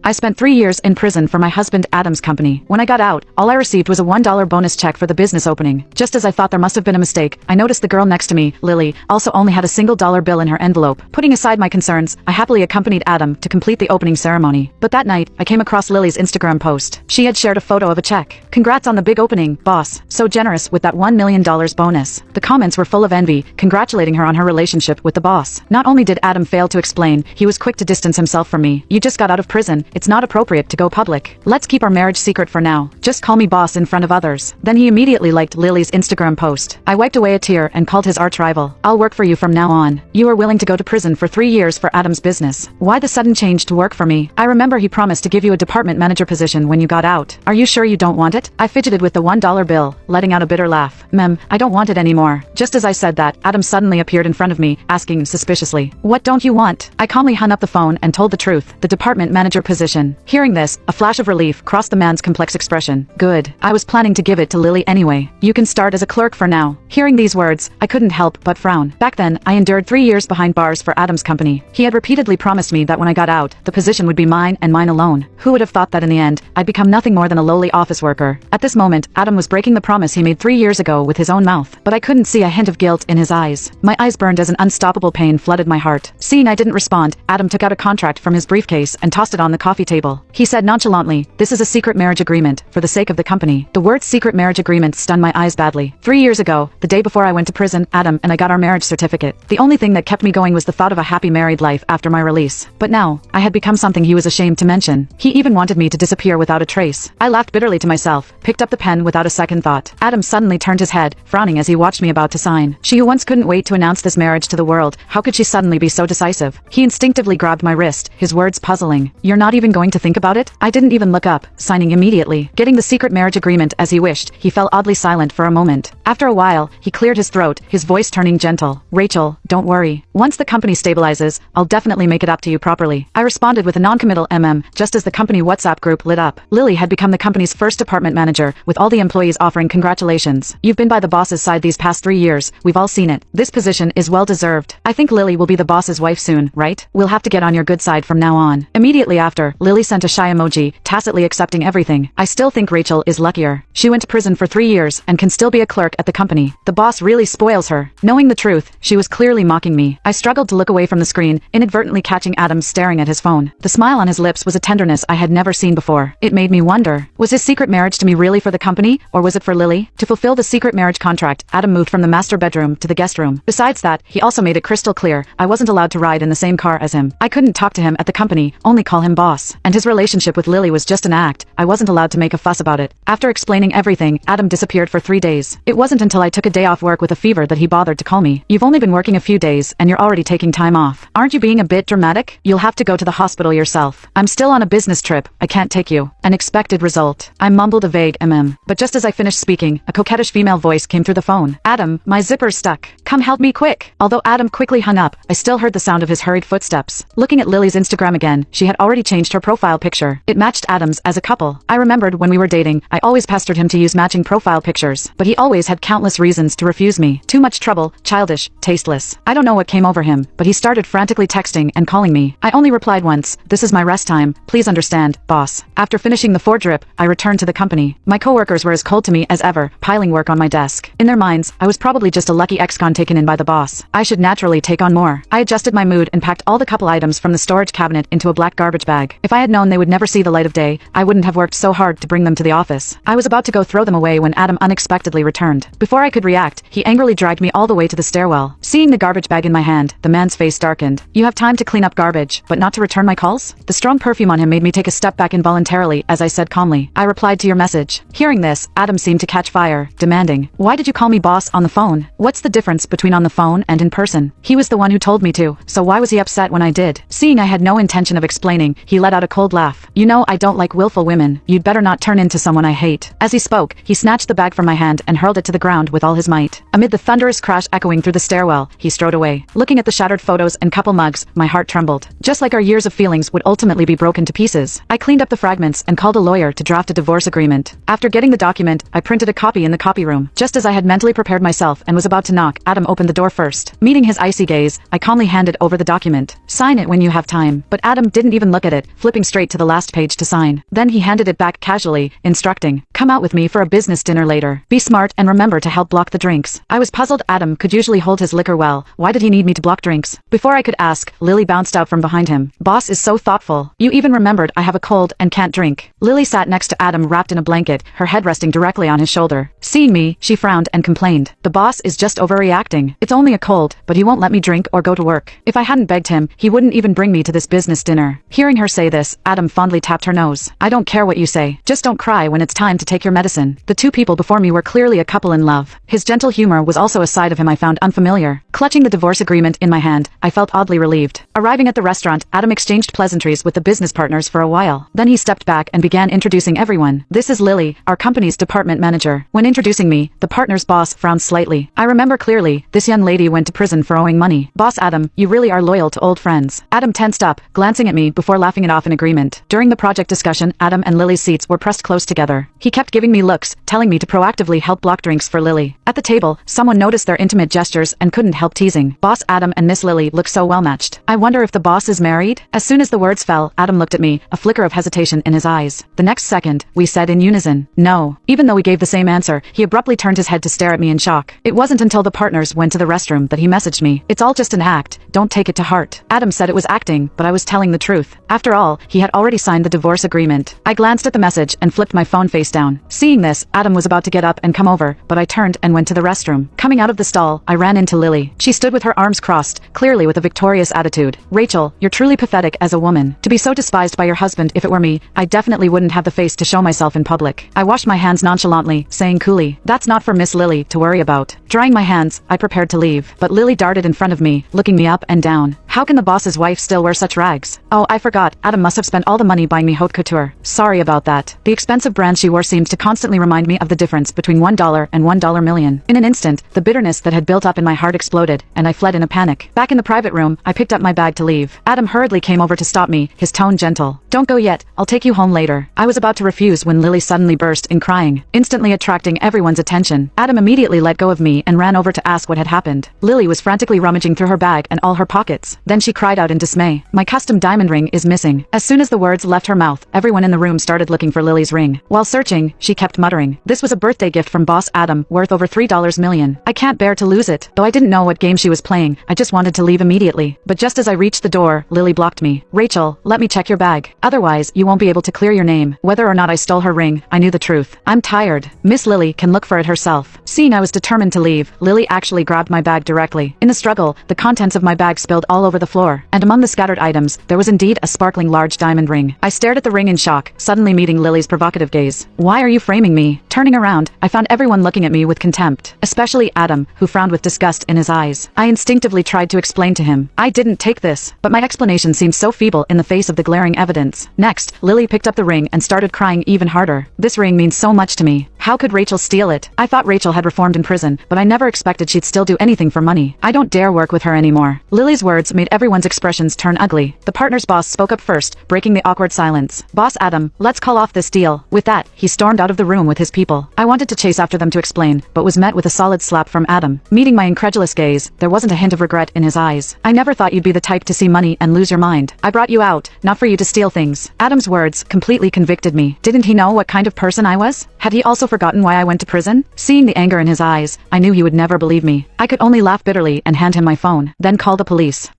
I spent 3 years in prison for my husband Adam's company. When I got out, all I received was a $1 bonus check for the business opening. Just as I thought there must have been a mistake, I noticed the girl next to me, Lily, also only had a single dollar bill in her envelope. Putting aside my concerns, I happily accompanied Adam to complete the opening ceremony. But that night, I came across Lily's Instagram post. She had shared a photo of a check. "Congrats on the big opening, boss. So generous with that $1 million bonus." The comments were full of envy, congratulating her on her relationship with the boss. Not only did Adam fail to explain, he was quick to distance himself from me. "You just got out of prison. It's not appropriate to go public. Let's keep our marriage secret for now. Just call me boss in front of others." Then he immediately liked Lily's Instagram post. I wiped away a tear and called his arch rival. "I'll work for you from now on." "You are willing to go to prison for 3 years for Adam's business. Why the sudden change to work for me? I remember he promised to give you a department manager position when you got out. Are you sure you don't want it?" I fidgeted with the $1 bill, letting out a bitter laugh. "Mem, I don't want it anymore." Just as I said that, Adam suddenly appeared in front of me, asking suspiciously, "What don't you want?" I calmly hung up the phone and told the truth, the department manager position. Hearing this, a flash of relief crossed the man's complex expression. "Good. I was planning to give it to Lily anyway. You can start as a clerk for now." Hearing these words, I couldn't help but frown. Back then, I endured 3 years behind bars for Adam's company. He had repeatedly promised me that when I got out, the position would be mine and mine alone. Who would have thought that in the end, I'd become nothing more than a lowly office worker? At this moment, Adam was breaking the promise he made 3 years ago with his own mouth, but I couldn't see a hint of guilt in his eyes. My eyes burned as an unstoppable pain flooded my heart. Seeing I didn't respond, Adam took out a contract from his briefcase and tossed it on the coffee table. He said nonchalantly, "This is a secret marriage agreement, for the sake of the company." The word secret marriage agreement stunned my eyes badly. 3 years ago, the day before I went to prison, Adam and I got our marriage certificate. The only thing that kept me going was the thought of a happy married life after my release. But now, I had become something he was ashamed to mention. He even wanted me to disappear without a trace. I laughed bitterly to myself, picked up the pen without a second thought. Adam suddenly turned his head, frowning as he watched me about to sign. She who once couldn't wait to announce this marriage to the world, how could she suddenly be so decisive? He instinctively grabbed my wrist, his words puzzling. "You're not even going to think about it?" I didn't even look up, signing immediately. Getting the secret marriage agreement as he wished, he fell oddly silent for a moment. After a while, he cleared his throat, his voice turning gentle. "Rachel, don't worry. Once the company stabilizes, I'll definitely make it up to you properly." I responded with a non-committal just as the company WhatsApp group lit up. Lily had become the company's first department manager, with all the employees offering congratulations. "You've been by the boss's side these past 3 years, we've all seen it. This position is well deserved. I think Lily will be the boss's wife soon, right? We'll have to get on your good side from now on." Immediately after, Lily sent a shy emoji, tacitly accepting everything. I still think Rachel is luckier. She went to prison for 3 years and can still be a clerk at the company. The boss really spoils her. Knowing the truth, she was clearly mocking me. I struggled to look away from the screen, inadvertently catching Adam staring at his phone. The smile on his lips was a tenderness I had never seen before. It made me wonder, was his secret marriage to me really for the company, or was it for Lily? To fulfill the secret marriage contract, Adam moved from the master bedroom to the guest room. Besides that, he also made it crystal clear I wasn't allowed to ride in the same car as him. I couldn't talk to him at the company, only call him boss. And his relationship with Lily was just an act. I wasn't allowed to make a fuss about it. After explaining everything, Adam disappeared for 3 days. It wasn't until I took a day off work with a fever that he bothered to call me. "You've only been working a few days, and you're already taking time off. Aren't you being a bit dramatic? You'll have to go to the hospital yourself. I'm still on a business trip. I can't take you." An expected result. I mumbled a vague but just as I finished speaking, a coquettish female voice came through the phone. "Adam, my zipper's stuck. Come help me quick." Although Adam quickly hung up, I still heard the sound of his hurried footsteps. Looking at Lily's Instagram again, she had already changed her profile picture. It matched Adam's as a couple. I remembered when we were dating, I always pestered him to use matching profile pictures, but he always had countless reasons to refuse me. Too much trouble, childish, tasteless. I don't know what came over him, but he started frantically texting and calling me. I only replied once, "This is my rest time. Please understand, boss." After finishing the 4 drip, I returned to the company. My coworkers were as cold to me as ever, piling work on my desk. In their minds, I was probably just a lucky ex-con taken in by the boss. I should naturally take on more. I adjusted my mood and packed all the couple items from the storage cabinet into a black garbage bag. If I had known they would never see the light of day, I wouldn't have worked so hard to bring them to the office. I was about to go throw them away when Adam unexpectedly returned. Before I could react, he angrily dragged me all the way to the stairwell. Seeing the garbage bag in my hand, the man's face darkened. "You have time to clean up garbage, but not to return my calls?" The strong perfume on him made me take a step back involuntarily as I said calmly, "I replied to your message." Hearing this, Adam seemed to catch fire, demanding, "Why did you call me boss on the phone? What's the difference between on the phone and in person? He was the one who told me to, so why was he upset when I did?" Seeing I had no intention of explaining, he let out a cold laugh. "You know I don't like willful women. You'd better not turn into someone I hate." As he spoke, he snatched the bag from my hand and hurled it to the ground with all his might. Amid the thunderous crash echoing through the stairwell, he strode away. Looking at the shattered photos and couple mugs, my heart trembled. Just like our years of feelings would ultimately be broken to pieces. I cleaned up the fragments and called a lawyer to draft a divorce agreement. After getting the document, I printed a copy in the copy room. Just as I had mentally prepared myself and was about to knock, Adam opened the door first. Meeting his icy gaze, I calmly handed over the document. "Sign it when you have time." But Adam didn't even look at it, flipping straight to the last page to sign. Then he handed it back casually, instructing, "Come out with me for a business dinner later. Be smart and remember to help block the drinks." I was puzzled. Adam could usually hold his liquor well. Why did he need me to block drinks? Before I could ask, Lily bounced out from behind him. "Boss is so thoughtful. You even remembered I have a cold and can't drink." Lily sat next to Adam wrapped in a blanket, her head resting directly on his shoulder. Seeing me, she frowned and complained. "The boss is just overreacting. It's only a cold, but he won't let me drink or go to work. If I hadn't begged him, he wouldn't even bring me to this business dinner." Hearing her say this, Adam fondly tapped her nose. "I don't care what you say. Just don't cry when it's time to take your medicine." The two people before me were clearly a couple in love. His gentle humor was also a side of him I found unfamiliar. Clutching the divorce agreement in my hand, I felt oddly relieved. Arriving at the restaurant, Adam exchanged pleasantries with the business partners for a while. Then he stepped back and began introducing everyone. "This is Lily, our company's department manager." When introducing me, the partner's boss frowned slightly. I remember clearly, this young lady went to prison for owing money. "Boss Adam, you really are loyal to old friends." Adam tensed up, glancing at me before laughing it off in agreement. During the project discussion, Adam and Lily's seats were pressed close together. He kept giving me looks, telling me to proactively help block drinks for Lily. At the table, someone noticed their intimate gestures and couldn't help teasing. "Boss Adam and Miss Lily look so well matched. I wonder if the boss is married?" As soon as the words fell, Adam looked at me, a flicker of hesitation in his eyes. The next second, we said in unison, "No." Even though we gave the same answer, he abruptly turned his head to stare at me in shock. It wasn't until the partners went to the restroom that he messaged me, "It's all just an act. Don't take it to heart." Adam said it was acting, but I was telling the truth. After all, he had already signed the divorce agreement. I glanced at the message and flipped my phone face down. Seeing this, Adam was about to get up and come over, but I turned and went to the restroom. Coming out of the stall, I ran into Lily. She stood with her arms crossed, clearly with a victorious attitude. "Rachel, you're truly pathetic as a woman. To be so despised by your husband. If it were me, I definitely wouldn't have the face to show myself in public." I washed my hands nonchalantly, saying coolly, "That's not for Miss Lily to worry about." Drying my hands, I prepared to leave, but Lily darted in front of me, looking me up and down. "How can the boss's wife still wear such rags?" "Oh, I forgot. Adam must have spent all the money buying me haute couture. Sorry about that." The expensive brand she wore seemed to constantly remind me of the difference between $1 and $1 million. In an instant, the bitterness that had built up in my heart exploded, and I fled in a panic. Back in the private room, I picked up my bag to leave. Adam hurriedly came over to stop me, his tone gentle. "Don't go yet. I'll take you home later." I was about to refuse when Lily suddenly burst in crying, instantly attracting everyone's attention. Adam immediately let go of me and ran over to ask what had happened. Lily was frantically rummaging through her bag and all her pockets. Then she cried out in dismay, "My custom diamond ring is missing." As soon as the words left her mouth, everyone in the room started looking for Lily's ring. While searching, she kept muttering, "This was a birthday gift from Boss Adam, worth over $3 million. I can't bear to lose it." Though I didn't know what game she was playing, I just wanted to leave immediately. But just as I reached the door, Lily blocked me. "Rachel, let me check your bag. Otherwise, you won't be able to clear your name." Whether or not I stole her ring, I knew the truth. "I'm tired. Miss Lily can look for it herself." Seeing I was determined to leave, Lily actually grabbed my bag directly. In the struggle, the contents of my bag spilled all over the floor, and among the scattered items, there was indeed a sparkling large diamond ring. I stared at the ring in shock, suddenly meeting Lily's provocative gaze. "Why are you framing me?" Turning around, I found everyone looking at me with contempt, especially Adam, who frowned with disgust in his eyes. I instinctively tried to explain to him. I didn't take this, but my explanation seemed so feeble in the face of the glaring evidence. Next, Lily picked up the ring and started crying even harder. "This ring means so much to me. How could Rachel steal it?" I thought Rachel had reformed in prison, but I never expected she'd still do anything for money. "I don't dare work with her anymore." Lily's words made everyone's expressions turn ugly. The partner's boss spoke up first, breaking the awkward silence. "Boss Adam, let's call off this deal." With that, he stormed out of the room with his people. I wanted to chase after them to explain, but was met with a solid slap from Adam. Meeting my incredulous gaze, there wasn't a hint of regret in his eyes. "I never thought you'd be the type to see money and lose your mind. I brought you out, not for you to steal things." Adam's words completely convicted me. Didn't he know what kind of person I was? Had he also forgotten why I went to prison? Seeing the anger in his eyes, I knew he would never believe me. I could only laugh bitterly and hand him my phone, then call the police.